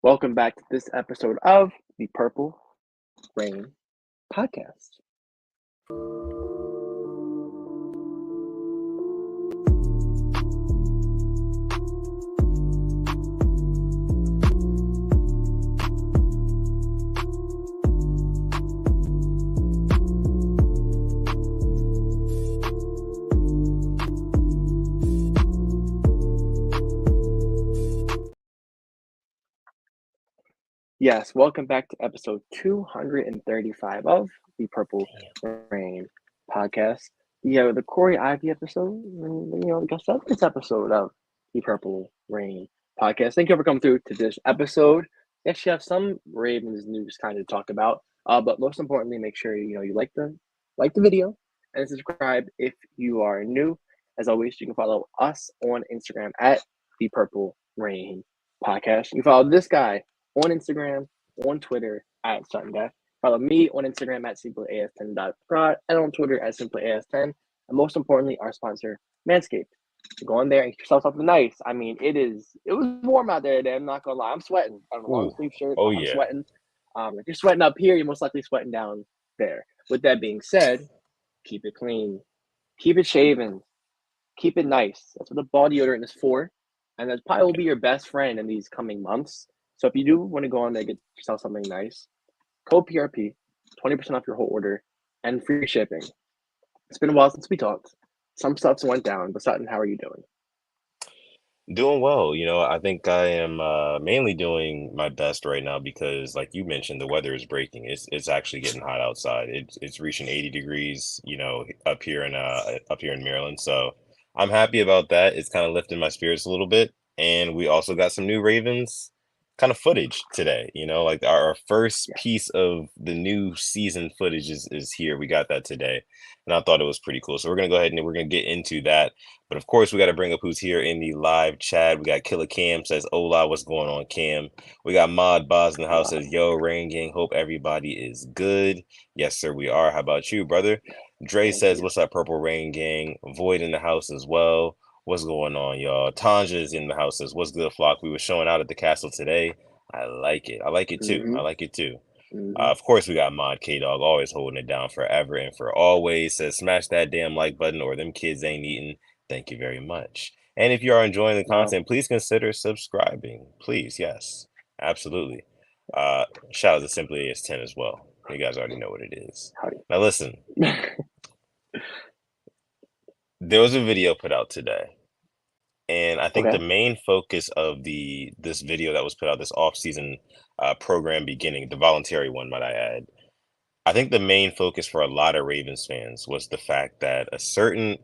Welcome back to this episode of the Purple Rain Podcast. Yes, welcome back to episode 235 of the Purple Rain Podcast. The Corey Ivy episode, this episode of the Purple Rain Podcast. Thank you for coming through to this episode. Yes, you have some Ravens news kind of talk about, but most importantly, make sure you like the video and subscribe if you are new. As always, you can follow us on Instagram at the Purple Rain Podcast. You can follow this guy on Instagram, on Twitter at Sutton Death. Follow me on Instagram at simplyas10.prod and on Twitter at simplyas10. And most importantly, our sponsor, Manscaped. Go on there and get yourself something nice. I mean, it was warm out there today. I'm not gonna lie. I'm sweating. I'm in a long sleeve shirt. Oh I'm yeah. sweating. If you're sweating up here, you're most likely sweating down there. With that being said, keep it clean, keep it shaven, keep it nice. That's what the ball deodorant is for. And that probably will be your best friend in these coming months. So if you do want to go on there and get yourself something nice, code PRP, 20% off your whole order, and free shipping. It's been a while since we talked. Some stuff's went down, but Sutton, how are you doing? Doing well. I think I am mainly doing my best right now because, like you mentioned, the weather is breaking. It's actually getting hot outside. It's reaching 80 degrees, up here in Maryland. So I'm happy about that. It's kind of lifting my spirits a little bit. And we also got some new Ravens kind of footage today. Like our first Yeah. piece of the new season footage is here. We got that today. And I thought it was pretty cool. So we're gonna go ahead and we're gonna get into that. But of course, we got to bring up who's here in the live chat. We got Killer Cam says, "Hola, what's going on, Cam?" We got Mod Boz in the house says, "Yo, Rain Gang, hope everybody is good." Yes, sir, we are. How about you, brother? Dre Thank says, you. "What's up, Purple Rain Gang?" Void in the house as well. What's going on, y'all? Tanja is in the house says, "What's good, flock?" We were showing out at the castle today. I like it. I like it too. I Mm-hmm. like it too. Mm-hmm. Of course, we got Mod K Dog always holding it down forever and for always. Says, "Smash that damn like button or them kids ain't eating." Thank you very much. And if you are enjoying the No. content, please consider subscribing. Please, yes, absolutely. Uh, Shout out to Simply AS10 as well. You guys already know what it is. Howdy. Now listen, there was a video put out today, and I think Okay. the main focus of this video that was put out, this off-season program beginning, the voluntary one, might I add, I think the main focus for a lot of Ravens fans was the fact that a certain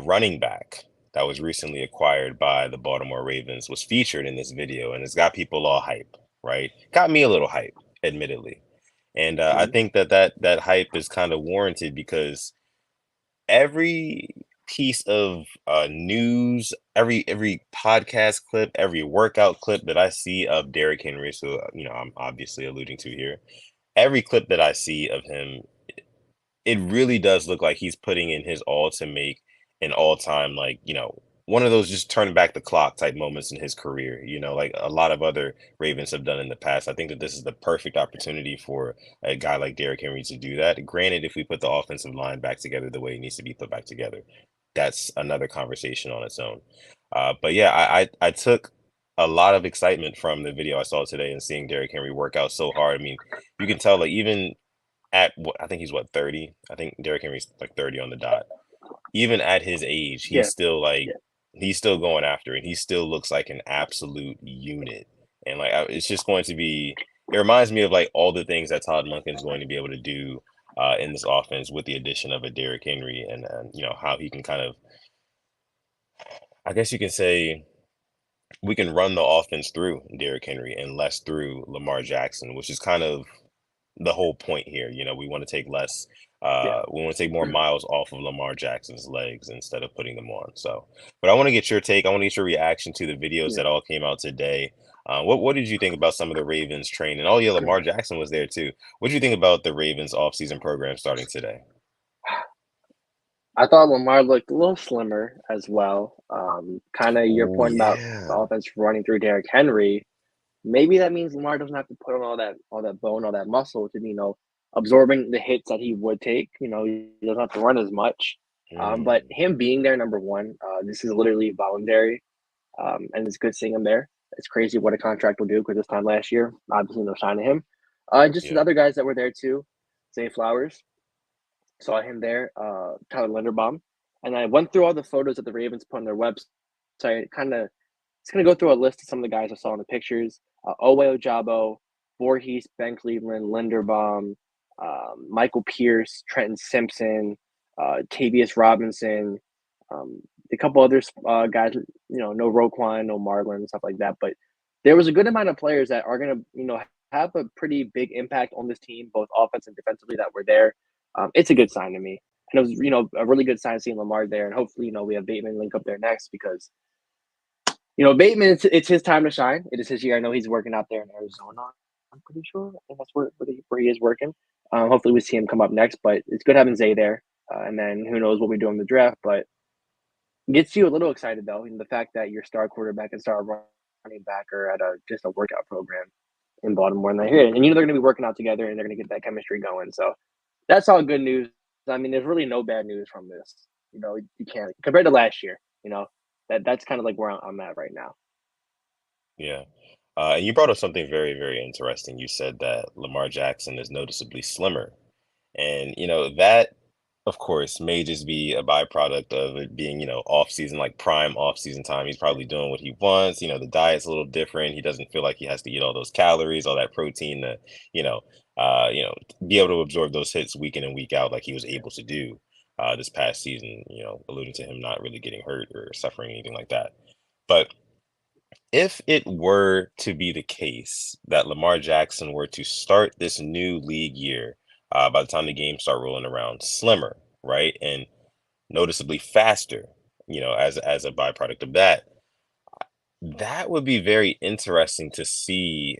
running back that was recently acquired by the Baltimore Ravens was featured in this video, and it's got people all hype, right? Got me a little hype, admittedly. And I Mm-hmm. think that hype is kind of warranted because every piece of news, every podcast clip, every workout clip that I see of Derrick Henry, so I'm obviously alluding to here, every clip that I see of him, it really does look like he's putting in his all to make an all-time, like, one of those just turn back the clock type moments in his career, like a lot of other Ravens have done in the past. I think that this is the perfect opportunity for a guy like Derrick Henry to do that. Granted, if we put the offensive line back together the way it needs to be put back together, that's another conversation on its own. But yeah, I took a lot of excitement from the video I saw today and seeing Derrick Henry work out so hard. I mean, you can tell, like, even at what I think he's 30. I think Derrick Henry's like 30 on the dot. Even at his age, Yeah. Yeah. he's still going after it. He still looks like an absolute unit. And like it's just going to be, it reminds me of like all the things that Todd Monken's going to be able to do in this offense with the addition of a Derrick Henry, and how he can kind of, I guess you can say, we can run the offense through Derrick Henry and less through Lamar Jackson, which is kind of the whole point here. We want to take less, Yeah. we want to take more miles off of Lamar Jackson's legs instead of putting them on. So, but I want to get your take. I want to get your reaction to the videos Yeah. that all came out today. What did you think about some of the Ravens training? Oh yeah, Lamar Jackson was there too. What did you think about the Ravens offseason program starting today? I thought Lamar looked a little slimmer as well. Kind of your Oh point about the yeah. offense running through Derrick Henry. maybe that means Lamar doesn't have to put on all that bone, all that muscle to absorbing the hits that he would take. He doesn't have to run as much. But Mm, him being there, number one, this is literally voluntary, and it's good seeing him there. It's crazy what a contract will do because this time last year, obviously no sign of him. Just the yeah, other guys that were there too, Zay Flowers, saw him there, Tyler Linderbaum, and I went through all the photos that the Ravens put on their website. Kind of, it's gonna go through a list of some of the guys I saw in the pictures: Owe Ojabo, Voorhees, Ben Cleveland, Linderbaum, Michael Pierce, Trenton Simpson, Tavius Robinson, um, a couple other guys. No Roquan, no Marlon, stuff like that. But there was a good amount of players that are gonna, have a pretty big impact on this team, both offense and defensively, that were there. It's a good sign to me. And it was, a really good sign seeing Lamar there. And hopefully, we have Bateman link up there next because, Bateman, it's his time to shine. It is his year. I know he's working out there in Arizona. I'm pretty sure. I think that's where he is working. Hopefully, we see him come up next. But it's good having Zay there. And then who knows what we do in the draft. But gets you a little excited, though. The fact that your star quarterback and star running back are at just a workout program in Baltimore. And they're here. And they're going to be working out together and they're going to get that chemistry going. So that's all good news. I mean, there's really no bad news from this. You can't compared to last year. That's kind of like where I'm at right now. yeah. And you brought up something very, very interesting. You said that Lamar Jackson is noticeably slimmer. And, that, of course, may just be a byproduct of it being, off season, like prime off season time. He's probably doing what he wants. The diet's a little different. He doesn't feel like he has to eat all those calories, all that protein to, you know, be able to absorb those hits week in and week out like he was able to do this past season, alluding to him not really getting hurt or suffering anything like that. But if it were to be the case that Lamar Jackson were to start this new league year, by the time the games start rolling around, slimmer, right, and noticeably faster, as a byproduct of that, that would be very interesting to see.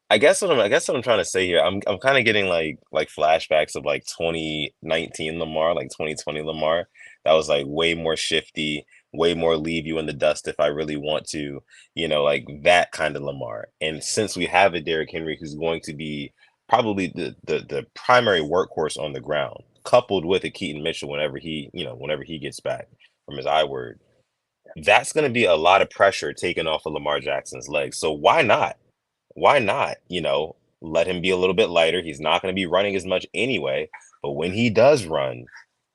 I guess what I'm trying to say here, I'm kind of getting like flashbacks of like 2019 Lamar, like 2020 Lamar. That was like way more shifty, way more leave you in the dust if I really want to, like that kind of Lamar. And since we have a Derrick Henry who's going to be probably the primary workhorse on the ground, coupled with a Keaton Mitchell whenever he gets back from his I word, that's going to be a lot of pressure taken off of Lamar Jackson's legs. So why not? Why not, let him be a little bit lighter? He's not going to be running as much anyway. But when he does run,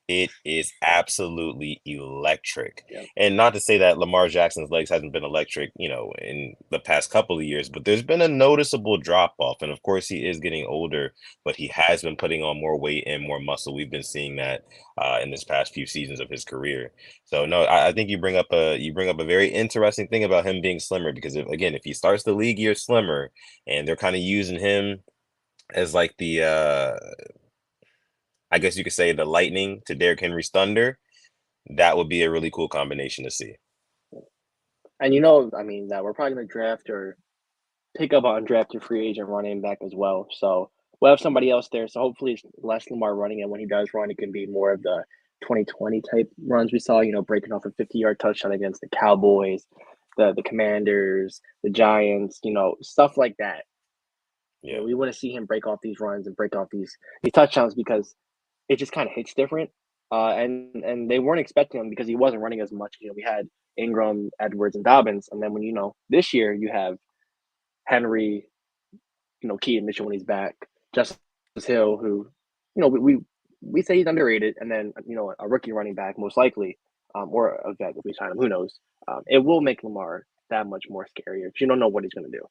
it is absolutely electric. Yeah. And not to say that Lamar Jackson's legs hasn't been electric, in the past couple of years, but there's been a noticeable drop off. And of course, he is getting older, but he has been putting on more weight and more muscle. We've been seeing that in this past few seasons of his career. So no, I think you bring up a very interesting thing about him being slimmer because if he starts the league year slimmer and they're kind of using him as like the I guess you could say the lightning to Derrick Henry's thunder, that would be a really cool combination to see. And I mean, that we're probably going to draft or pick up on undrafted free agent running back as well. So we'll have somebody else there. So hopefully it's less Lamar running, and when he does run, it can be more of the 2020 type runs we saw. Breaking off a 50-yard touchdown against the Cowboys, the Commanders, the Giants. Stuff like that. Yeah. We want to see him break off these runs and break off these touchdowns because it just kind of hits different. And they weren't expecting him because he wasn't running as much. We had Ingram, Edwards, and Dobbins, and then when this year you have Henry, Keaton Mitchell when he's back, Justice Hill, who, we say he's underrated, and then a rookie running back most likely, or a vet if we sign him, who knows? It will make Lamar that much more scarier because you don't know what he's going to do.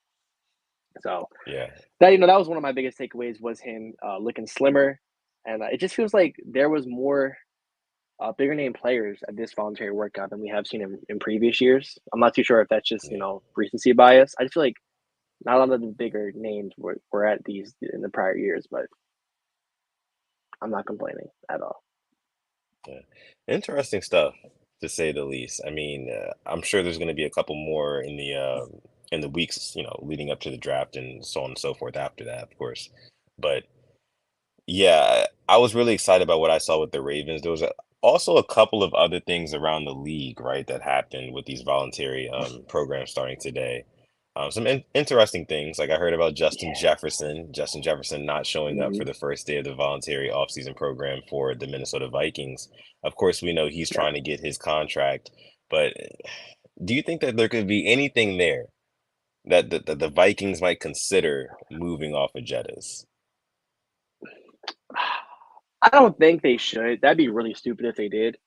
So Yeah. that was one of my biggest takeaways was him looking slimmer, and it just feels like there was more bigger name players at this voluntary workout than we have seen in previous years. I'm not too sure if that's just Yeah. recency bias. I just feel like not a lot of the bigger names were at these in the prior years, but I'm not complaining at all. Yeah. Interesting stuff, to say the least. I mean, I'm sure there's going to be a couple more in the weeks, leading up to the draft and so on and so forth after that, of course. But yeah, I was really excited about what I saw with the Ravens. There was also a couple of other things around the league, right, that happened with these voluntary programs starting today. Some interesting things, like I heard about Justin Yeah. Jefferson. Justin Jefferson not showing up for Hmm. the first day of the voluntary offseason program for the Minnesota Vikings. Of course, we know he's Yeah. trying to get his contract, but do you think that there could be anything there that the Vikings might consider moving off of Jettas? I don't think they should. That'd be really stupid if they did.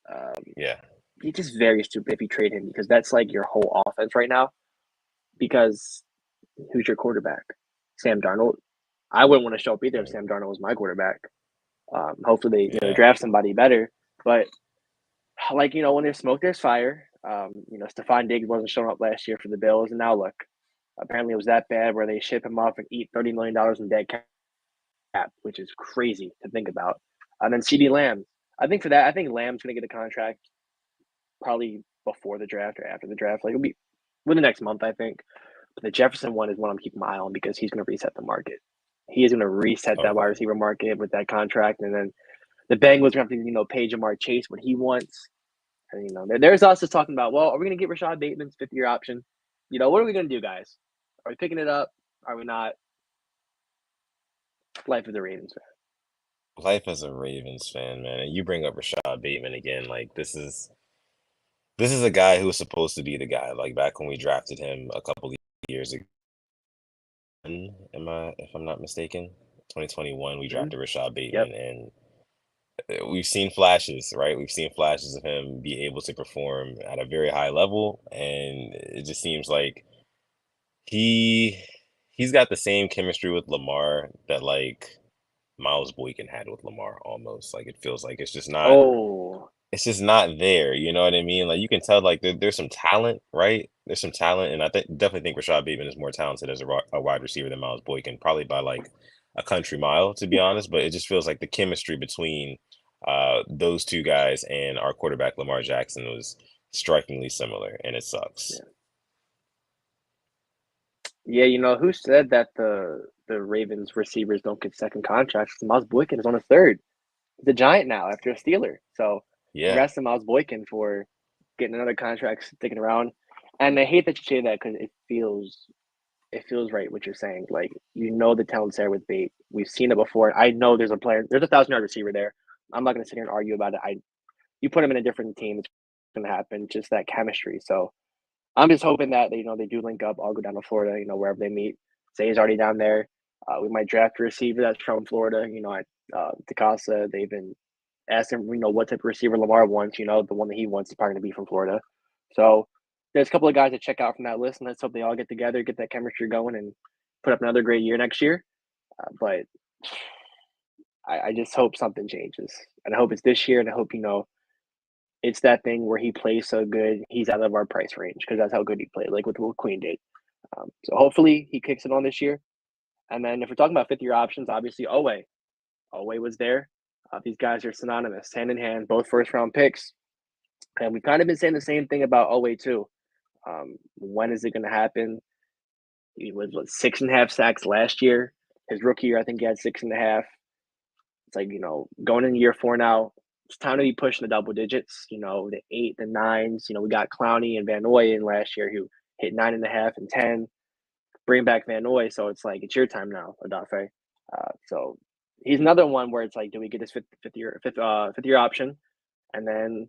Um, Yeah, it's just very stupid if you trade him because that's like your whole offense right now. Because who's your quarterback? Sam Darnold. I wouldn't want to show up either if mm, Sam Darnold was my quarterback. Hopefully they yeah, draft somebody better. But like when there's smoke, there's fire. Stephon Diggs wasn't showing up last year for the Bills, and now look, apparently it was that bad where they ship him off and eat $30 million in dead cap, which is crazy to think about. And then CD Lamb. I think Lamb's gonna get a contract probably before the draft or after the draft. Like it'll be within the next month, I think. But the Jefferson one is one I'm keeping my eye on because he's going to reset the market. He is going to reset that wide okay. receiver market with that contract, and then the Bengals are going to have to pay Jamar Chase what he wants. And there's us just talking about, well, are we going to get Rashad Bateman's 5th-year option? What are we going to do, guys? Are we picking it up? Are we not? Life of the Ravens fan. Life as a Ravens fan, man, and you bring up Rashad Bateman again, like this is a guy who was supposed to be the guy, like back when we drafted him a couple of years ago. Am I, if I'm not mistaken? 2021, we Mm-hmm. drafted Rashad Yep. Bateman, and we've seen flashes, right? We've seen flashes of him be able to perform at a very high level, and it just seems like he he's got the same chemistry with Lamar that like Miles Boykin had with Lamar almost. Like it feels like Oh, it's just not there. You know what I mean? Like you can tell like there's some talent, right? There's some talent, and I definitely think Rashad Bateman is more talented as a wide receiver than Miles Boykin, probably by like a country mile, to be honest. But it just feels like the chemistry between those two guys and our quarterback Lamar Jackson was strikingly similar, and it sucks. yeah. Yeah, who said that the Ravens receivers don't get second contracts? Miles Boykin is on his third. He's a Giant now after a Steeler. So Yeah, congrats to Miles Boykin for getting another contract, sticking around. And I hate that you say that because it feels right what you're saying. Like the talent's there with Bate. We've seen it before. I know there's a player. There's a 1,000-yard receiver there. I'm not going to sit here and argue about it. You put him in a different team, it's going to happen. Just that chemistry. So I'm just hoping that they do link up. I'll go down to Florida. Wherever they meet. Zay's already down there. We might draft a receiver that's from Florida. DeCasa. They've been asking what type of receiver Lamar wants. The one that he wants is probably going to be from Florida. So there's a couple of guys to check out from that list, and let's hope they all get together, get that chemistry going, and put up another great year next year. But I just hope something changes, and I hope it's this year, and I hope it's that thing where he plays so good, he's out of our price range because that's how good he played, like with what Queen did. So hopefully he kicks it on this year. And then if we're talking about 5th-year options, obviously Owe was there. These guys are synonymous, hand in hand, both first-round picks. And we've kind of been saying the same thing about Owe too. When is it going to happen? He was 6.5 sacks last year. His rookie year, I think he had 6.5. It's like going in year 4 now. It's time to be pushing the double digits. The 8, the 9s. We got Clowney and Van Noy in last year who hit 9.5 and 10. Bring back Van Noy, so it's like it's your time now, Adafe. So he's another one where it's like, do we get his fifth year option? And then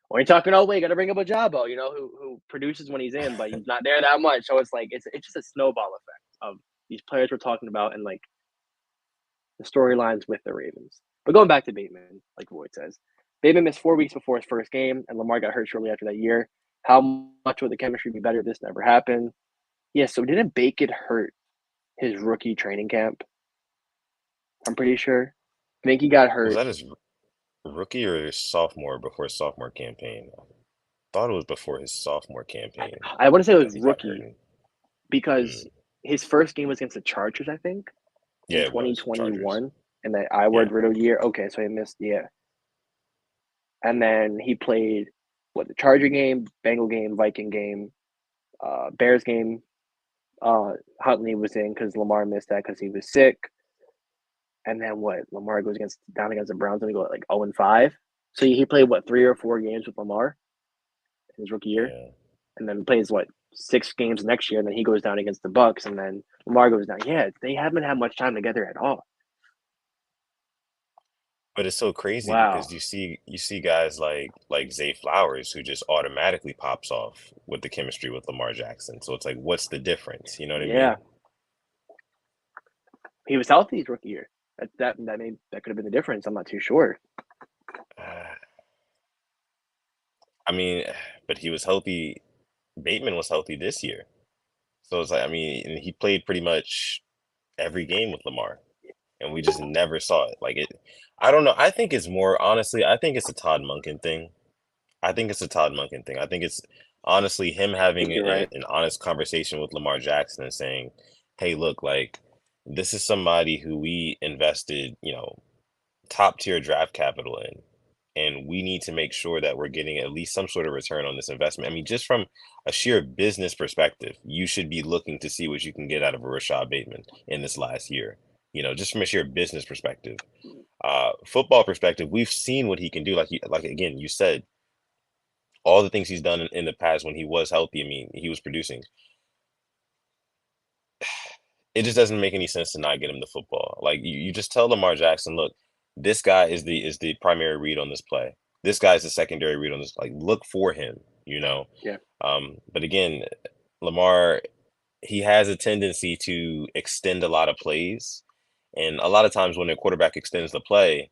when you're talking, oh wait, got to bring up a Jabo, who produces when he's in, but he's not there that much. So it's like it's just a snowball effect of these players we're talking about and like the storylines with the Ravens. But going back to Bateman, like Void says, Bateman missed 4 weeks before his first game, and Lamar got hurt shortly after that year. How much would the chemistry be better if this never happened? Yeah, so didn't Bate get hurt his rookie training camp? I'm pretty sure. I think he got was hurt. that his rookie or his sophomore before his sophomore campaign? I thought it was before his sophomore campaign I want to say it was that he got hurt. rookie because Mm. his first game was against the Chargers, I think, in Yeah, it was Chargers. 2021, and the I Yeah, word riddle year. Okay, so he missed, yeah. And then he played the Charger game, Bengal game, Viking game, Bears game. Huntley was in because Lamar missed that because he was sick. And then Lamar goes down against the Browns and they go like 0-5. So he played 3 or 4 games with Lamar in his rookie year, yeah. and then plays 6 games next year, and then he goes down against the Bucks, and then Lamar goes down. Yeah, they haven't had much time together at all. But it's so crazy Wow. because you see guys like Zay Flowers who just automatically pops off with the chemistry with Lamar Jackson. So it's like, what's the difference? You know what I Yeah, mean? he was healthy his rookie year. That could have been the difference. I'm not too sure. I mean, but he was healthy. Bateman was healthy this year. So it's like, I mean, and he played pretty much every game with Lamar, and we just never saw it. Like it, I don't know. I think it's more honestly, I think it's a Todd Monken thing. I think it's a Todd Monken thing. I think it's honestly him I having think you're right. an honest conversation with Lamar Jackson and saying, "Hey, look, like this is somebody who we invested, top tier draft capital in, and we need to make sure that we're getting at least some sort of return on this investment." I mean, just from a sheer business perspective, you should be looking to see what you can get out of a Rashad Bateman in this last year. Just from a sheer business perspective. Football perspective, we've seen what he can do. Like again, you said all the things he's done in the past when he was healthy. I mean, he was producing. It just doesn't make any sense to not get him the football. Like you just tell Lamar Jackson, look, this guy is the primary read on this play. This guy is the secondary read on this. Like, look for him, you know. Yeah. But again, Lamar, he has a tendency to extend a lot of plays, and a lot of times when a quarterback extends the play,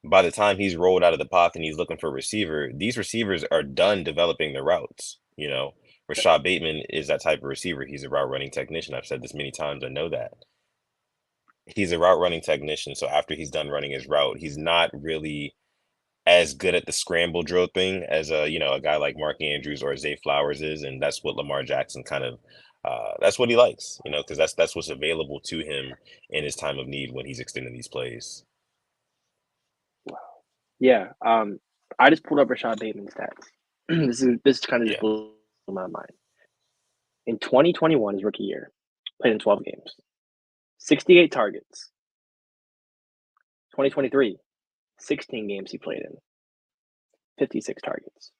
by the time he's rolled out of the pocket and he's looking for a receiver, these receivers are done developing their routes. Rashad Bateman is that type of receiver. He's a route running technician. I've said this many times. I know that. He's a route running technician. So after he's done running his route, he's not really as good at the scramble drill thing as a guy like Mark Andrews or Zay Flowers is, and that's what Lamar Jackson kind of that's what he likes, because that's what's available to him in his time of need when he's extending these plays. Yeah. I just pulled up Rashad Bateman's stats. This kind of just Yeah, blew my mind. In 2021, his rookie year, played in 12 games, 68 targets. 2023, 16 games he played in, 56 targets.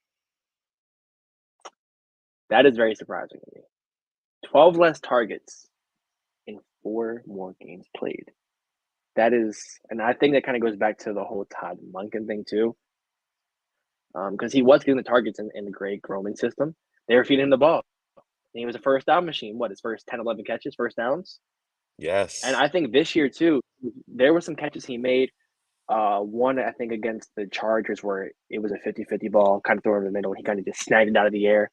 That is very surprising to me. 12 less targets in 4 more games played. That is, and I think that kind of goes back to the whole Todd Monken thing too, because he was getting the targets in the Greg Roman system. They were feeding him the ball. And he was a first down machine. What, his first 10, 11 catches, first downs? And yes, I think this year too, there were some catches he made. One, I think, against the Chargers where it was a 50-50 ball, kind of thrown in the middle. He kind of just snagged it out of the air.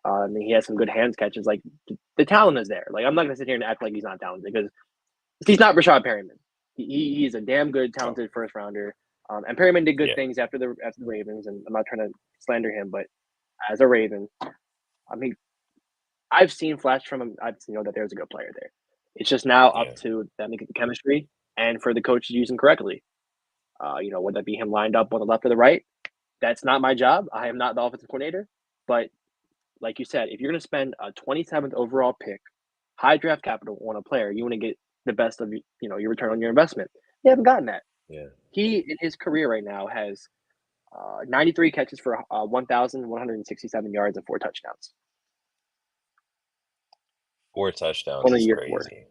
And he had some good hands catches. Like, the talent is there. Like, I'm not going to sit here and act like he's not talented because he's not Rashad Perryman. He's a damn good, oh, talented first rounder. And Perryman did good yeah, things after the Ravens, and I'm not trying to slander him, but as a Raven, I mean, I've seen flash from him. I've seen that there's a good player there. It's just now up yeah, to them to get the chemistry and for the coach to use him correctly. Would that be him lined up on the left or the right? That's not my job. I am not the offensive coordinator. But like you said, if you're going to spend a 27th overall pick, high draft capital on a player, you want to get the best of your return on your investment. They haven't gotten that. yeah. He in his career right now has 93 catches for 1,167 yards and 4 touchdowns. 4 touchdowns Going on is year four. crazy.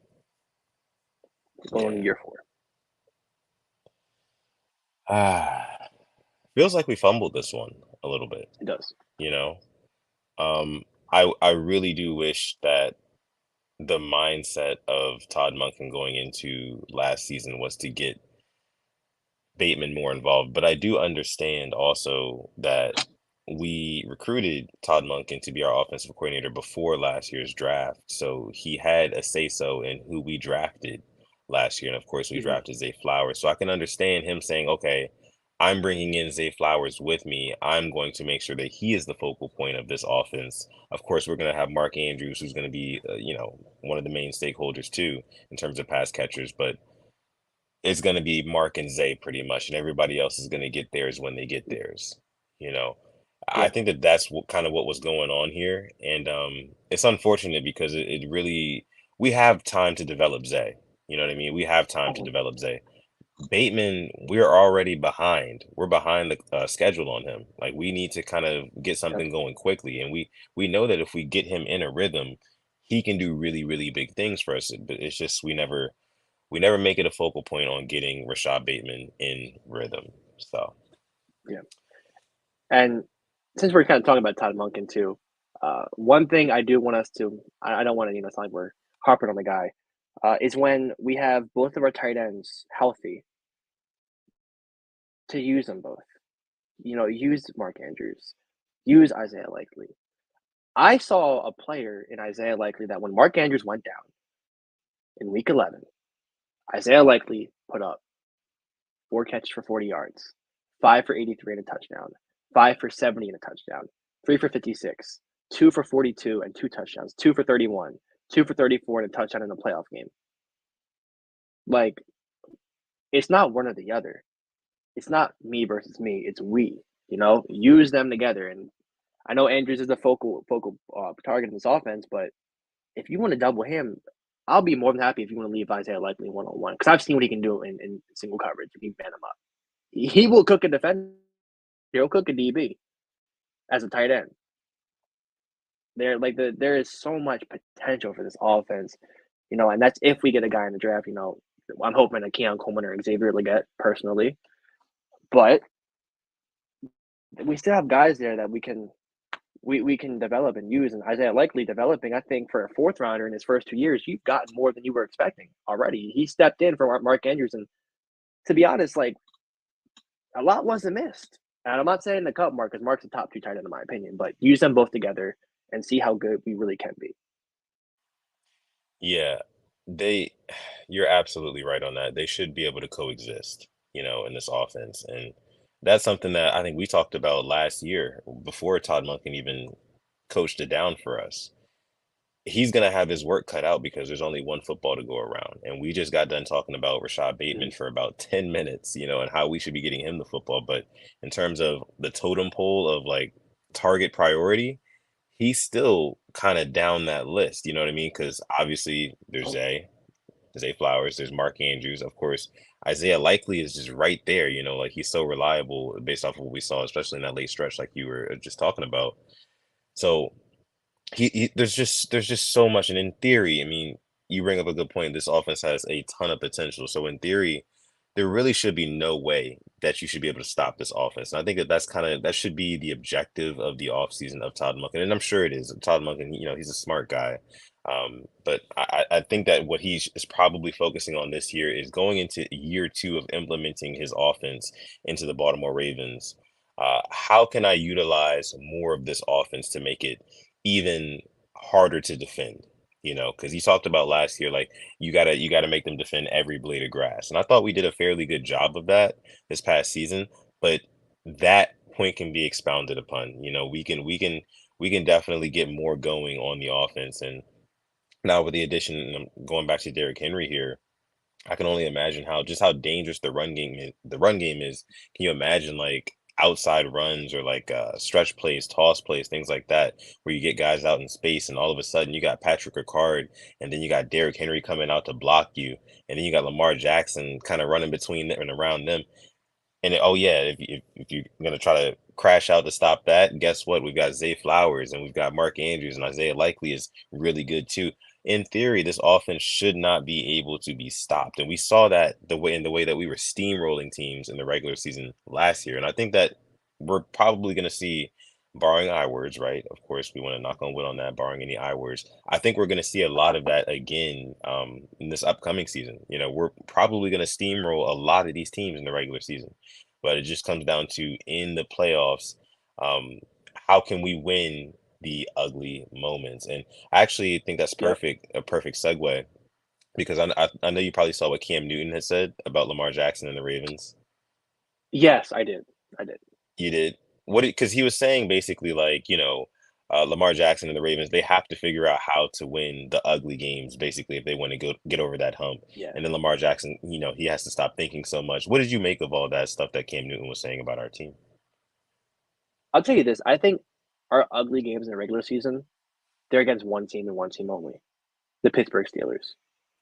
Going on Yeah. year four. Feels like we fumbled this one a little bit, It does. you know. I really do wish that the mindset of Todd Monken going into last season was to get Bateman more involved. But I do understand also that we recruited Todd Monken to be our offensive coordinator before last year's draft. So he had a say so in who we drafted last year. And of course, we Mm-hmm. drafted Zay Flowers. So I can understand him saying, okay, I'm bringing in Zay Flowers with me. I'm going to make sure that he is the focal point of this offense. Of course, we're going to have Mark Andrews, who's going to be, one of the main stakeholders too in terms of pass catchers. But it's going to be Mark and Zay pretty much, and everybody else is going to get theirs when they get theirs. You know, I Yeah. think that that's kind of what was going on here, and it's unfortunate because it really we have time to develop Zay. You know what I mean? We have time to Oh, develop Zay. Bateman, we're already behind. We're behind the schedule on him. Like we need to kind of get Yep. something going quickly, and we know that if we get him in a rhythm, he can do really really big things for us. But it's just we never make it a focal point on getting Rashad Bateman in rhythm. So Yeah. And since we're kind of talking about Todd Monken too, one thing I do want us to, I don't want to, sound like we're harping on the guy, is when we have both of our tight ends healthy to use them both. Use Mark Andrews, use Isaiah Likely. I saw a player in Isaiah Likely that when Mark Andrews went down in week 11, Isaiah Likely put up 4 catches for 40 yards, 5 for 83 and a touchdown, 5 for 70 and a touchdown, 3 for 56, 2 for 42 and 2 touchdowns, 2 for 31, 2 for 34 and a touchdown in a playoff game. Like, it's not one or the other. It's not me versus me. It's we. Use them together. And I know Andrews is the focal target in this offense, but if you want to double him, I'll be more than happy if you want to leave Isaiah Likely 1-on-1 because I've seen what he can do in single coverage if you man him up. He will cook a defender. He'll cook a DB as a tight end. There is so much potential for this offense, and that's if we get a guy in the draft. I'm hoping a Keon Coleman or Xavier Legette personally, but we still have guys there that we can develop and use. And Isaiah Likely developing, I think, for a fourth rounder in his first 2 years, you've gotten more than you were expecting already. He stepped in for Mark Andrews, and to be honest, like a lot wasn't missed. And I'm not saying the Cup Mark because Mark's the top 2 tight end in my opinion, but use them both together and see how good we really can be. yeah, they you're absolutely right on that. They should be able to coexist, in this offense. And that's something that I think we talked about last year before Todd Monken even coached it down for us. He's gonna have his work cut out because there's only one football to go around. And we just got done talking about Rashad Bateman Mhm. for about 10 minutes, and how we should be getting him the football. But in terms of the totem pole of like target priority, he's still kind of down that list, you know what I mean? Because obviously there's Oh, Zay Flowers, there's Mark Andrews, of course. Isaiah Likely is just right there, like he's so reliable based off of what we saw, especially in that late stretch, like you were just talking about. So there's just so much, and in theory, I mean, you bring up a good point. This offense has a ton of potential. So in theory, there really should be no way that you should be able to stop this offense. And I think that should be the objective of the offseason of Todd Monken, and I'm sure it is. Todd Monken, he's a smart guy. But I think that what he is probably focusing on this year is going into year 2 of implementing his offense into the Baltimore Ravens. How can I utilize more of this offense to make it even harder to defend, because he talked about last year, like you gotta make them defend every blade of grass. And I thought we did a fairly good job of that this past season, but that point can be expounded upon. We can definitely get more going on the offense. And now with the addition, and I'm going back to Derrick Henry here, I can only imagine how dangerous the run game is. Can you imagine like outside runs or like stretch plays, toss plays, things like that, where you get guys out in space and all of a sudden you got Patrick Ricard and then you got Derrick Henry coming out to block you, and then you got Lamar Jackson kind of running between them and around them. And oh yeah, if you're gonna try to crash out to stop that, guess what? We've got Zay Flowers and we've got Mark Andrews, and Isaiah Likely is really good too. In theory, this offense should not be able to be stopped. And we saw that the way that we were steamrolling teams in the regular season last year. And I think that we're probably gonna see, barring I words, right? Of course, we want to knock on wood on that, barring any I words. I think we're gonna see a lot of that again in this upcoming season. We're probably gonna steamroll a lot of these teams in the regular season, but it just comes down to in the playoffs, um, how can we win the ugly moments? And I actually think that's yep. a perfect segue, because I know you probably saw what Cam Newton had said about Lamar Jackson and the Ravens. Yes, I did. I did. You did. Because he was saying basically like, Lamar Jackson and the Ravens, they have to figure out how to win the ugly games, basically, if they want to get over that hump. Yeah. And then Lamar Jackson, he has to stop thinking so much. What did you make of all that stuff that Cam Newton was saying about our team? I'll tell you this. I think our ugly games in the regular season, they're against one team and one team only, the Pittsburgh Steelers.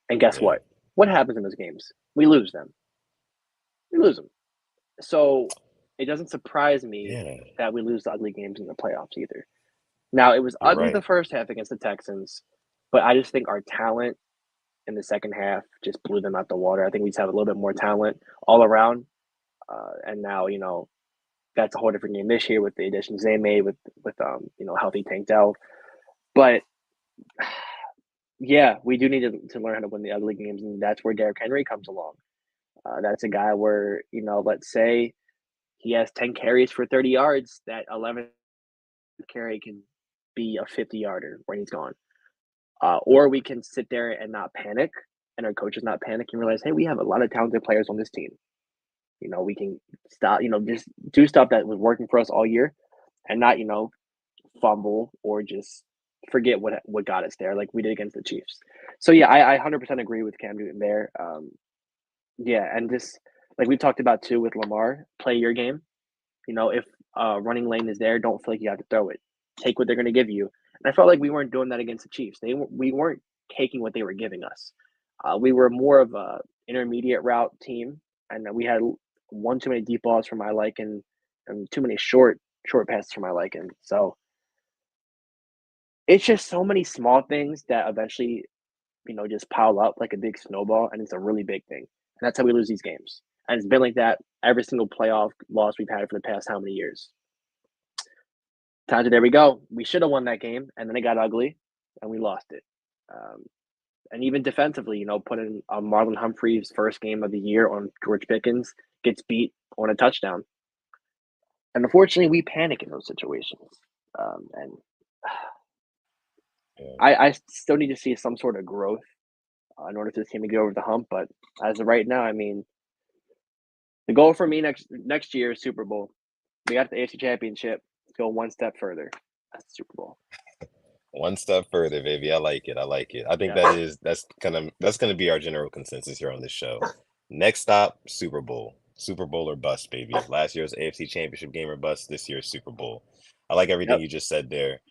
And guess Yeah. what? What happens in those games? We lose them. we lose them. So it doesn't surprise me Yeah, that we lose the ugly games in the playoffs either. Now, it was you're ugly the right. first half against the Texans, but I just think our talent in the second half just blew them out the water. I think we just have a little bit more talent all around. And now, that's a whole different game this year with the additions they made with healthy Tank Dell. But yeah, we do need to learn how to win the ugly games, and that's where Derrick Henry comes along. That's a guy where, let's say he has 10 carries for 30 yards, that 11th carry can be a 50-yarder when he's gone. Or we can sit there and not panic, and our coaches not panic and realize, hey, we have a lot of talented players on this team. We can stop, just do stuff that was working for us all year and not, fumble or just forget what got us there, like we did against the Chiefs. So yeah, I 100% agree with Cam Newton there. Yeah, and just like we talked about too with Lamar, play your game. If running lane is there, don't feel like you have to throw it. Take what they're going to give you. And I felt like we weren't doing that against the Chiefs. We weren't taking what they were giving us. We were more of a intermediate route team, and we had one too many deep balls for my liking, and too many short passes for my liking. So it's just so many small things that eventually, just pile up like a big snowball, and it's a really big thing. And that's how we lose these games. And it's been like that every single playoff loss we've had for the past how many years. There we go. We should have won that game, and then it got ugly, and we lost it. Um, and even defensively, putting Marlon Humphrey's first game of the year on George Pickens gets beat on a touchdown. And unfortunately, we panic in those situations. And Yeah. I still need to see some sort of growth in order for this team to get over the hump. But as of right now, I mean, the goal for me next year is Super Bowl. We got the AFC Championship. Let's go one step further. That's the Super Bowl. One step further, baby. I like it. I like it. I think Yes. that's gonna be our general consensus here on this show. Next stop, Super Bowl. Super Bowl or bust, baby. Last year's AFC Championship game or bust. This year's Super Bowl. I like everything Yep. you just said there.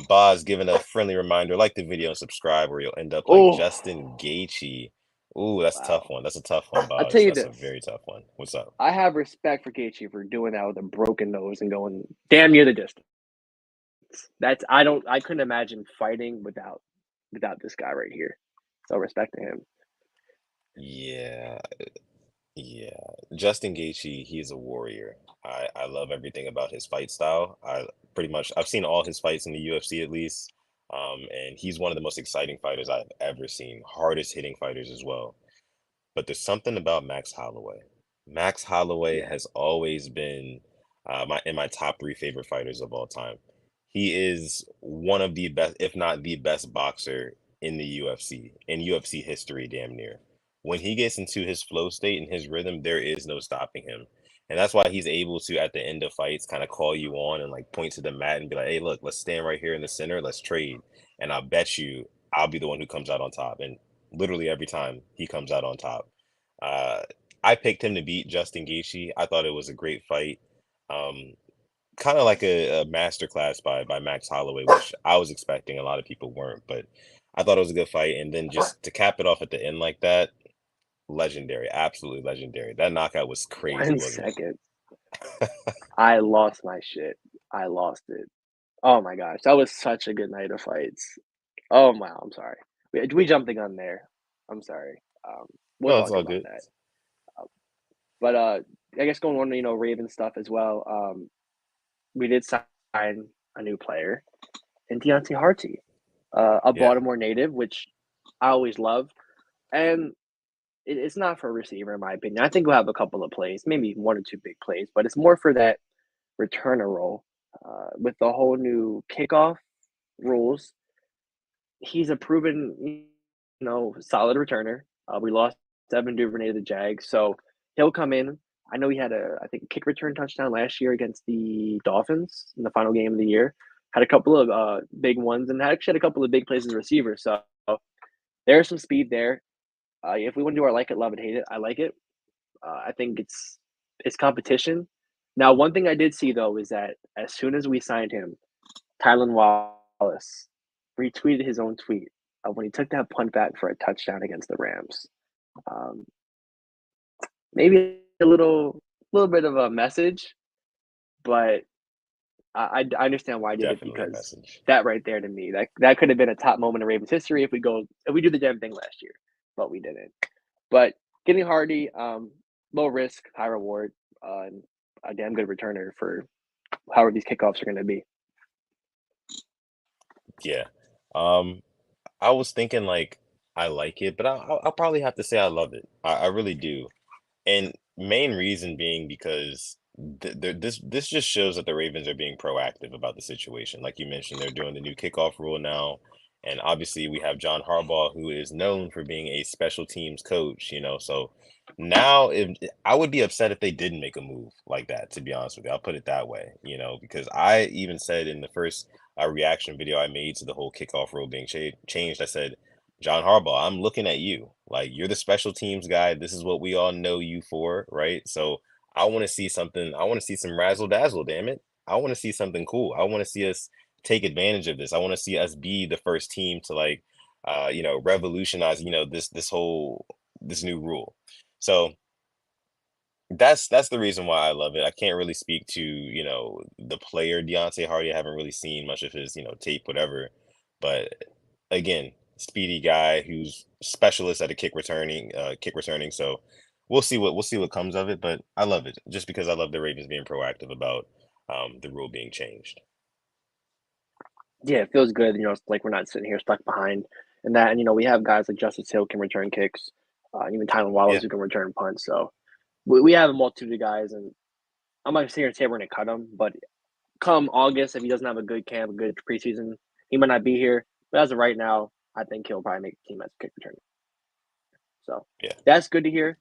Boz giving a friendly reminder, like the video and subscribe, or you'll end up like Oh, Justin Gaethje. Ooh, that's a tough wow. one. That's a tough one, I'll tell Boz. you That's a this. very tough one. What's up? I have respect for Gaethje for doing that with a broken nose and going damn near the distance. I couldn't imagine fighting without this guy right here. So respect to him. Yeah, yeah. Justin Gaethje, he's a warrior. I love everything about his fight style. I've seen all his fights in the UFC at least. And he's one of the most exciting fighters I've ever seen. Hardest hitting fighters as well. But there's something about Max Holloway. Max Holloway Yeah. has always been my top three favorite fighters of all time. He is one of the best, if not the best boxer in the UFC, in UFC history, damn near. When he gets into his flow state and his rhythm, there is no stopping him. And that's why he's able to, at the end of fights, kind of call you on and like point to the mat and be like, hey, look, let's stand right here in the center, let's trade. And I bet you I'll be the one who comes out on top. And literally every time he comes out on top. Uh, I picked him to beat Justin Gaethje. I thought it was a great fight. Um, Kind of like a masterclass by Max Holloway, which I was expecting. A lot of people weren't, but I thought it was a good fight. And then just to cap it off at the end like that, legendary, absolutely legendary. That knockout was crazy, One wasn't second. I lost my shit. I lost it. Oh my gosh. That was such a good night of fights. Oh wow, I'm sorry. We it? jumped the gun there. I'm sorry. We'll No, it's talk all about good. that. Uh, but I guess going on, Raven stuff as well. We did sign a new player in Deontay Hardy, a Yeah, Baltimore native, which I always love. And it's not for a receiver, in my opinion. I think we'll have a couple of plays, maybe one or two big plays, but it's more for that returner role. With the whole new kickoff rules, he's a proven, solid returner. We lost Devin Duvernay to the Jags, so he'll come in. I know he had I think, a kick return touchdown last year against the Dolphins in the final game of the year. Had a couple of big ones and actually had a couple of big plays as a receiver. So there's some speed there. If we want to do our like it, love it, hate it, I like it. I think it's competition. Now, one thing I did see though is that as soon as we signed him, Tylan Wallace retweeted his own tweet when he took that punt back for a touchdown against the Rams. Um, maybe little bit of a message, but I understand why I did it Definitely a because message. that right there to me, that could have been a top moment in Ravens history if we do the damn thing last year, but we didn't. But getting Hardy, low risk, high reward, and a damn good returner for however these kickoffs are going to be. Yeah. Um, I was thinking like I like it, but I'll probably have to say I love it. I really do. And main reason being because this just shows that the Ravens are being proactive about the situation. Like you mentioned, they're doing the new kickoff rule now, and obviously we have John Harbaugh, who is known for being a special teams coach. So now if I would be upset if they didn't make a move like that. To be honest with you, I'll put it that way. Because I even said in the first reaction video I made to the whole kickoff rule being changed, I said, John Harbaugh, I'm looking at you. Like you're the special teams guy. This is what we all know you for, right? So I want to see something. I want to see some razzle dazzle, damn it. I want to see something cool. I want to see us take advantage of this. I want to see us be the first team to like revolutionize, this new rule. So that's the reason why I love it. I can't really speak to, the player Deontay Hardy. I haven't really seen much of his, tape, whatever. But again, speedy guy who's specialist at a kick returning. So we'll see what comes of it. But I love it just because I love the Ravens being proactive about the rule being changed. Yeah, it feels good. Like we're not sitting here stuck behind and that. And we have guys like Justice Hill can return kicks, even Tylan Wallace Yeah, who can return punts. So we have a multitude of guys, and I'm not here to say we're going to cut him, but come August, if he doesn't have a good camp, a good preseason, he might not be here. But as of right now, I think he'll probably make the team as a kick returner. So yeah, that's good to hear.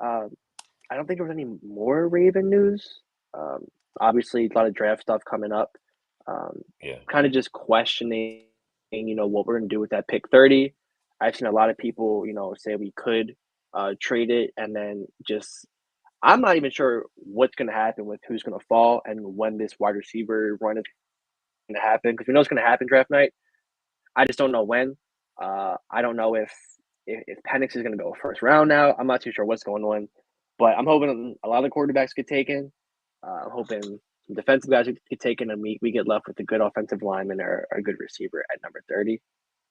Um, I don't think there was any more Raven news. Um, Obviously, a lot of draft stuff coming up. Um, yeah. Kind of just questioning, what we're going to do with that pick 30. I've seen a lot of people, say we could trade it and then just. I'm not even sure what's going to happen with who's going to fall and when this wide receiver run is going to happen because we know it's going to happen draft night. I just don't know when. I don't know if Penix is going to go first round now. I'm not too sure what's going on, but I'm hoping a lot of quarterbacks get taken. I'm hoping some defensive guys get taken, and we get left with a good offensive lineman or a good receiver at number 30.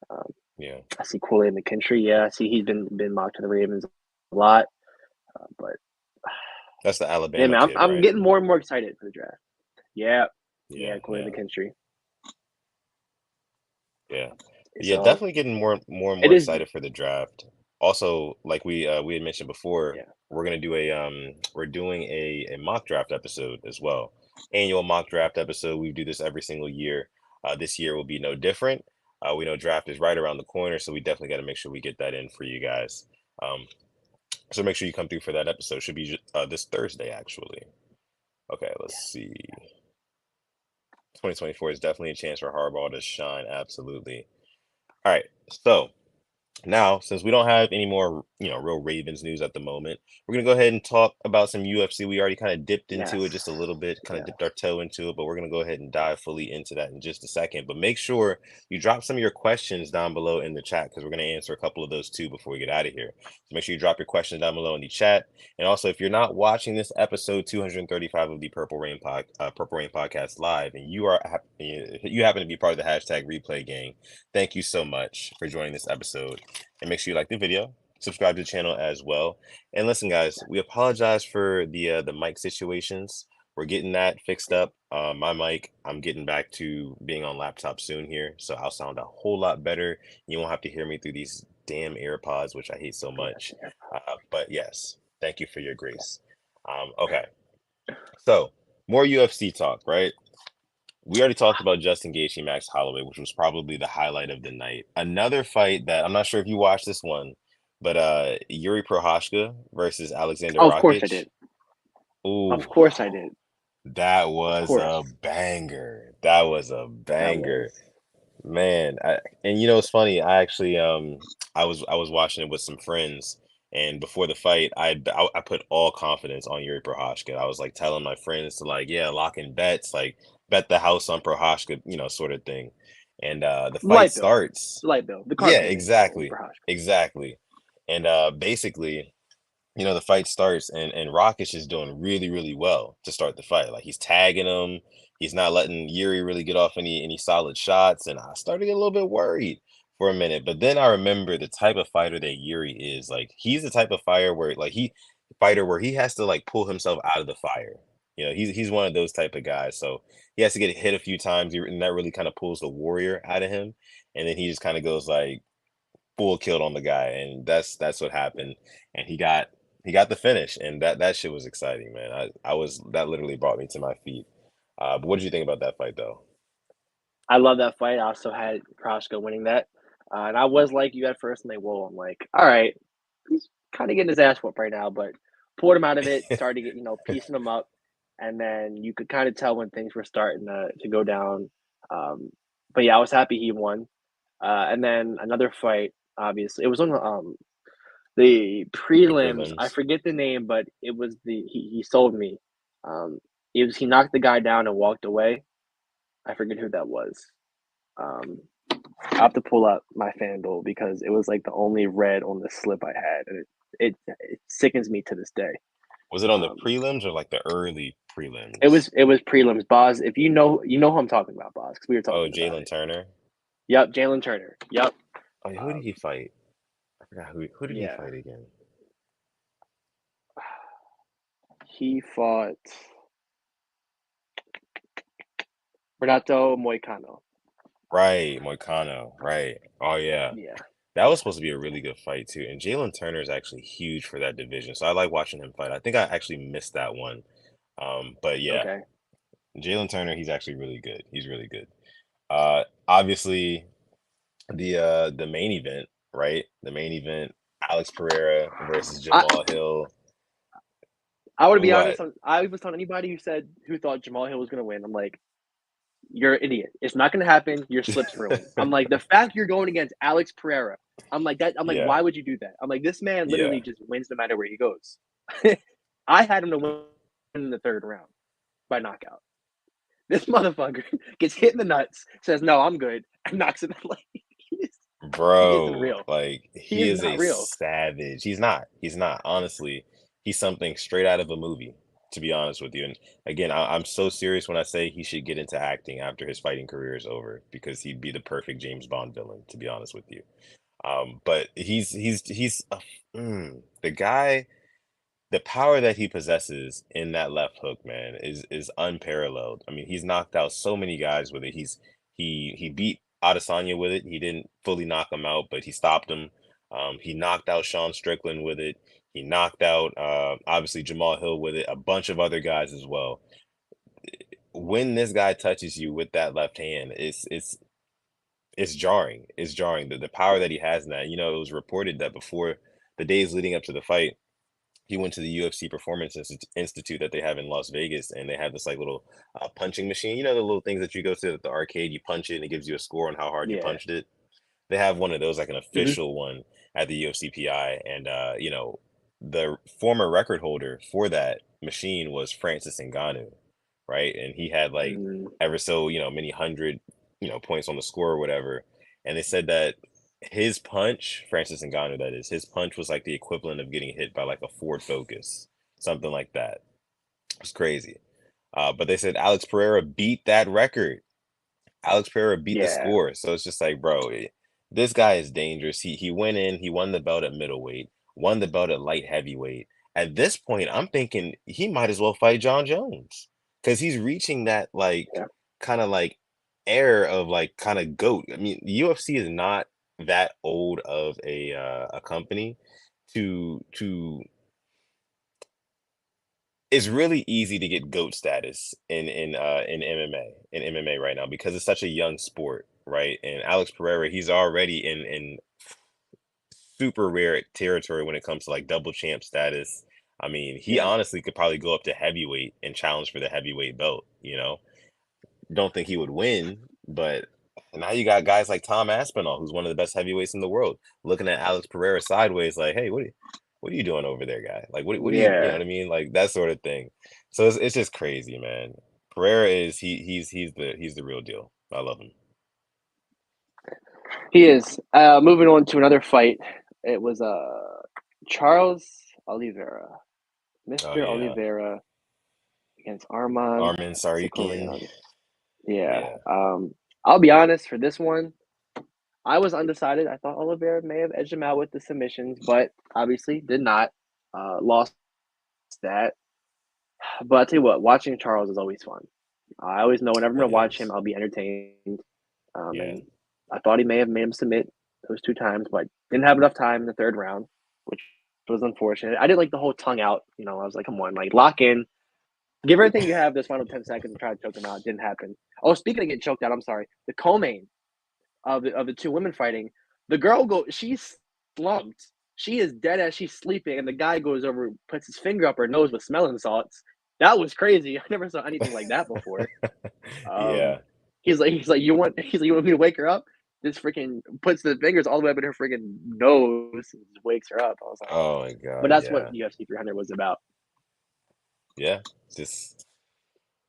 Um, Yeah. I see Kool-Aid McKinstry. Yeah, I see he's been mocked to the Ravens a lot, but That's the yeah, Alabama man, I'm kid, I'm right? getting more and more excited for the draft. Yeah, Yeah, yeah, Kool-Aid yeah, McKinstry. yeah. Yeah, So definitely getting more and it more is. excited for the draft. Also, like we had mentioned before, Yeah, we're doing a mock draft episode as well. Annual mock draft episode. We do this every single year. This year will be no different. We know draft is right around the corner, so we definitely got to make sure we get that in for you guys. Um, so make sure you come through for that episode. Should be this Thursday, actually. Okay, let's see. 2024 is definitely a chance for Harbaugh to shine. Absolutely. All right. So now, since we don't have any more, real Ravens news at the moment, we're gonna go ahead and talk about some UFC. We already kind of dipped into it yes, just a little bit, kind of yeah. dipped our toe into it, but we're gonna go ahead and dive fully into that in just a second. But make sure you drop some of your questions down below in the chat because we're gonna answer a couple of those too before we get out of here. So make sure you drop your questions down below in the chat. And also, if you're not watching this episode 235 of the Purple Rain podcast live, and you happen to be part of the hashtag Replay Gang, thank you so much for joining this episode. And make sure you like the video, subscribe to the channel as well. And listen, guys, we apologize for the mic situations. We're getting that fixed up. My mic, I'm getting back to being on laptop soon here, so I'll sound a whole lot better. You won't have to hear me through these damn AirPods, which I hate so Yes, much. yeah. But yes, thank you for your grace. Okay, so more UFC talk, right? We already talked about Justin Gaethje, Max Holloway, which was probably the highlight of the night. Another fight that I'm not sure if you watched this one, but Yuri Prochazka versus Alexander Oh, of course I Rakic. did. Ooh, Of course I did. that Of was a course banger. That was a that banger. was. Man, and it's funny. I actually I was watching it with some friends, and before the fight, I put all confidence on Yuri Prochazka. I was like telling my friends to like, yeah, lock in bets, like bet the house on Prochazka, sort of thing. And the fight Light bill. starts. Light bill. The Yeah, car's getting on exactly, Prohaska. exactly. And basically. the fight starts and Rock is just doing really, really well to start the fight. Like he's tagging him, he's not letting Yuri really get off any solid shots, and I started to get a little bit worried for a minute. But then I remember the type of fighter that Yuri is. Like he's the type of fighter where he has to like pull himself out of the fire. He's one of those type of guys. So he has to get hit a few times, and that really kind of pulls the warrior out of him. And then he just kind of goes like full killed on the guy, and that's what happened. And he got the finish, and that shit was exciting, man. I was that literally brought me to my feet. But what did you think about that fight, though? I love that fight. I also had Proshka winning that. And I was like you at first, and I'm like, all right, he's kind of getting his ass whooped right now, but pulled him out of it, started to get, piecing him up. And then you could kind of tell when things were starting to go down. But yeah, I was happy he won. And then another fight, obviously, it was on the The prelims. I prelims. forget the name, but it was he sold me. He knocked the guy down and walked away. I forget who that was. Um, I have to pull up my FanDuel because it was like the only red on the slip I had, and it sickens me to this day. Was it on the Um, prelims or like the early it prelims? was it was prelims, Boz. If you know who I'm talking about, Boz, because we were Oh, talking about Jalen it. Turner. Yep, Jalen Turner. Yep. Oh, who did Um, he fight? I forgot who did he yeah, fight again? he fought Renato Moicano. Right, Moicano. Right. Oh yeah. Yeah. That was supposed to be a really good fight too. And Jalen Turner is actually huge for that division. So I like watching him fight. I think I actually missed that one. But yeah, Okay. Jalen Turner, he's actually really good. He's really good. Obviously the main event, right? The main event, Alex Pereira versus I Jamal Hill. I would be honest. What? I was telling anybody who thought Jamal Hill was gonna win. I'm like, you're an idiot. It's not going to happen. Your slip's ruined. I'm like, the fact you're going against Alex Pereira, I'm like, that. I'm like, Yeah, why would you do that? I'm like, this man yeah. literally just wins no matter where he goes. I had him to win in the third round by knockout. This motherfucker gets hit in the nuts, says, no, I'm good, and knocks him out. Like, he isn't Bro, real. like He he is is not a real. savage. He's not. He's not. Honestly, he's something straight out of a movie, to be honest with you. And again, I'm so serious when I say he should get into acting after his fighting career is over because he'd be the perfect James Bond villain, to be honest with you. But the guy. The power that he possesses in that left hook, man, is unparalleled. I mean, he's knocked out so many guys with it. He beat Adesanya with it. He didn't fully knock him out, but he stopped him. He knocked out Sean Strickland with it. He knocked out obviously Jamal Hill with it, a bunch of other guys as well. When this guy touches you with that left hand, it's jarring. It's jarring. The power that he has in that. It was reported that before the days leading up to the fight, he went to the UFC Performance Institute that they have in Las Vegas, and they have this like little punching machine. You know the little things that you go to at the arcade, you punch it, and it gives you a score on how hard you Yeah. punched it. They have one of those, like an Hmm. official one at the UFCPI, and the former record holder for that machine was Francis Ngannou, right? And he had like Mm, ever so many hundred points on the score or whatever. And they said that his punch, Francis Ngannou, that is, his punch was like the equivalent of getting hit by like a Ford Focus, something like that. It was crazy. But they said Alex Pereira beat that record. Alex Pereira beat the yeah. score. So it's just like, bro, this guy is dangerous. He went in, he won the belt at middleweight, won the belt at light heavyweight. At this point, I'm thinking he might as well fight John Jones because he's reaching that like Yeah. kind of like era of like kind of goat. I mean, UFC is not that old of a company to it's really easy to get GOAT status in MMA right now because it's such a young sport, right? And Alex Pereira, he's already in super rare territory when it comes to like double champ status. I mean, he Yeah. honestly could probably go up to heavyweight and challenge for the heavyweight belt. Don't think he would win, but now you got guys like Tom Aspinall, who's one of the best heavyweights in the world, looking at Alex Pereira sideways, like, "Hey, what are you doing over there, guy? Like, what do you know Yeah. what I mean? Like that sort of thing." So it's just crazy, man. Pereira is he's the real deal. I love him. He is. Moving on to another fight. It was Charles. Oliveira. Oh Mr. yeah, Oliveira against Arman Armin Sarikian. Sakarian. Yeah. Yeah, I'll be honest, for this one, I was undecided. I thought Oliveira may have edged him out with the submissions, but obviously did not. Lost that. But I'll tell you what, watching Charles is always fun. I always know whenever I'm it going to watch is. him, I'll be entertained. Yeah, And I thought he may have made him submit those 2 times, but didn't have enough time in the third round, which was unfortunate. I didn't like the whole tongue out. I was like, come on, like lock in. Give everything you have this final 10 seconds and try to choke him out. It didn't happen. Oh, speaking of getting choked out, I'm sorry. The co-main of the two women fighting, the girl she's slumped. She is dead as she's sleeping, and the guy goes over, puts his finger up her nose with smelling salts. That was crazy. I never saw anything like that before. Um, yeah. you want me to wake her up? This freaking puts the fingers all the way up in her freaking nose and just wakes her up. I was like, Oh my but God, that's what yeah, UFC 300 was about. yeah. Just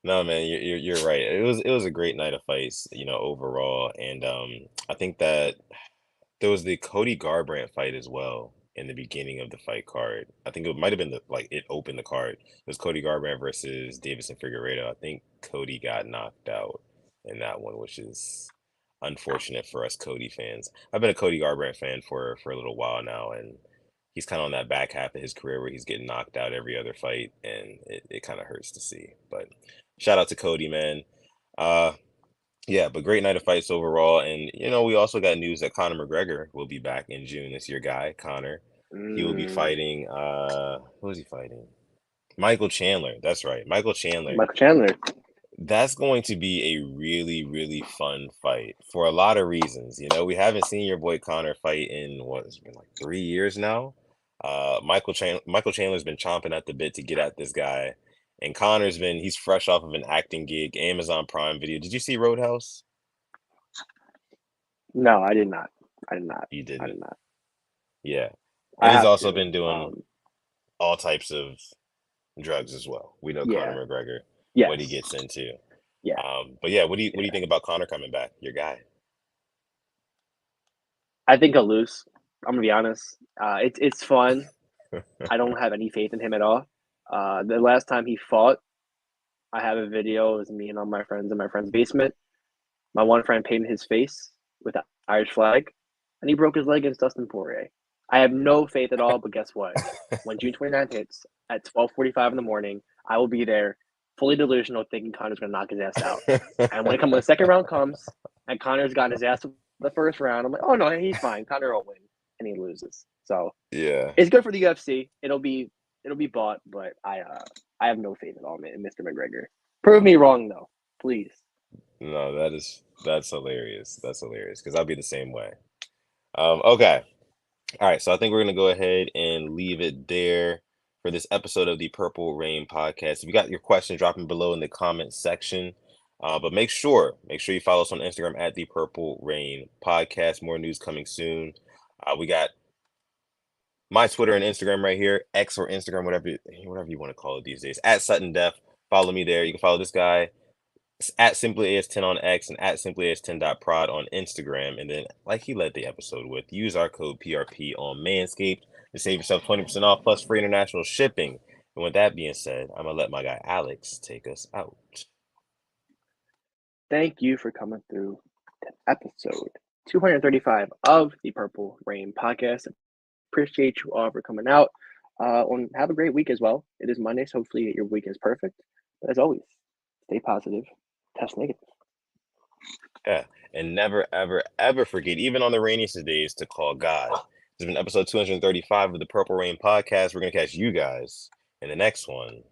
no, man. You're right. It was a great night of fights, overall, and I think that there was the Cody Garbrandt fight as well in the beginning of the fight card. I think it might have been it opened the card. It was Cody Garbrandt versus Davison Figueiredo. I think Cody got knocked out in that one, which is unfortunate for us Cody fans. I've been a Cody Garbrandt fan for a little while now, and he's kind of on that back half of his career where he's getting knocked out every other fight, and it kind of hurts to see. But shout out to Cody, man. Uh, yeah, but great night of fights overall. And, we also got news that Conor McGregor will be back in June. It's your guy, Conor. He will be Mm, fighting, who is he fighting? Michael Chandler. That's right, Michael Chandler. Michael Chandler. That's going to be a really, really fun fight for a lot of reasons. We haven't seen your boy Conor fight in it's been like 3 years now. Michael Chandler's been chomping at the bit to get at this guy. And he's fresh off of an acting gig, Amazon Prime Video. Did you see Roadhouse? No, I did not. I did not. You I didn't. did not. Yeah. I And he's have also to. been doing all types of drugs as well. We know Yeah. Conor McGregor, what he Yes. gets into. Yeah. But yeah, what do you Yeah. think about Conor coming back? Your guy. I think he'll lose. I'm gonna be honest. It's fun. I don't have any faith in him at all. The last time he fought, I have a video. It was me and all my friends in my friend's basement. My one friend painted his face with the Irish flag, and he broke his leg against Dustin Poirier. I have no faith at all, but guess what? When June 29th hits at 12:45 in the morning, I will be there, fully delusional, thinking Connor's gonna knock his ass out. And when the second round comes, and Connor's gotten his ass the first round, I'm like, oh no, he's fine. Connor will win, and he loses. So Yeah. it's good for the UFC. It'll be bought, but I have no faith at all in Mr. McGregor. Prove me wrong though, please. No, that's hilarious. That's hilarious because I'll be the same way. Okay. All right, so I think we're gonna go ahead and leave it there for this episode of the Purple Rain podcast. If you got your question, drop them below in the comment section. But make sure you follow us on Instagram at the Purple Rain Podcast. More news coming soon. We got my Twitter and Instagram right here, X or Instagram, whatever you want to call it these days. At Sutton Def. Follow me there. You can follow this guy. It's at SimplyAS10 on X and at SimplyAS10.prod on Instagram. And then, like he led the episode with, use our code PRP on Manscaped to save yourself 20% off plus free international shipping. And with that being said, I'm going to let my guy Alex take us out. Thank you for coming through to episode 235 of the Purple Rain podcast. Appreciate you all for coming out. And have a great week as well. It is Monday, so hopefully your week is perfect. But as always, stay positive, test negative. Yeah. And never, ever, ever forget, even on the rainiest days, to call God. This has been episode 235 of the Purple Rain podcast. We're going to catch you guys in the next one.